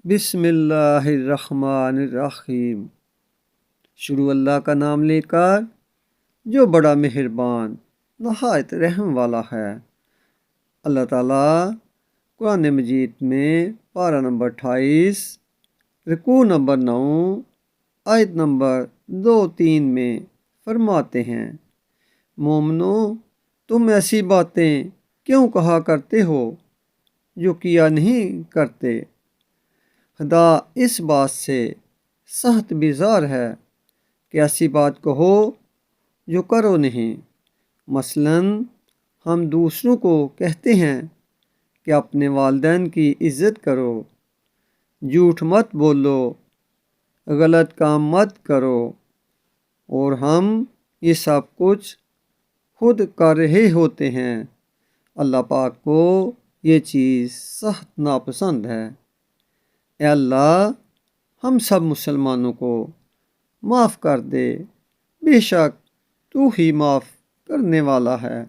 بسم اللہ الرحمن الرحیم۔ شروع اللہ کا نام لے کر جو بڑا مہربان نہایت رحم والا ہے۔ اللہ تعالیٰ قرآن مجید میں پارہ نمبر 28 رکوع نمبر 9 آیت نمبر 2-3 میں فرماتے ہیں، مومنو تم ایسی باتیں کیوں کہا کرتے ہو جو کیا نہیں کرتے؟ خدا اس بات سے سخت بیزار ہے کہ ایسی بات کہو جو کرو نہیں۔ مثلاً ہم دوسروں کو کہتے ہیں کہ اپنے والدین کی عزت کرو، جھوٹ مت بولو، غلط کام مت کرو، اور ہم یہ سب کچھ خود کر رہے ہوتے ہیں۔ اللہ پاک کو یہ چیز سخت ناپسند ہے۔ اے اللہ ہم سب مسلمانوں کو معاف کر دے، بے شک تو ہی معاف کرنے والا ہے۔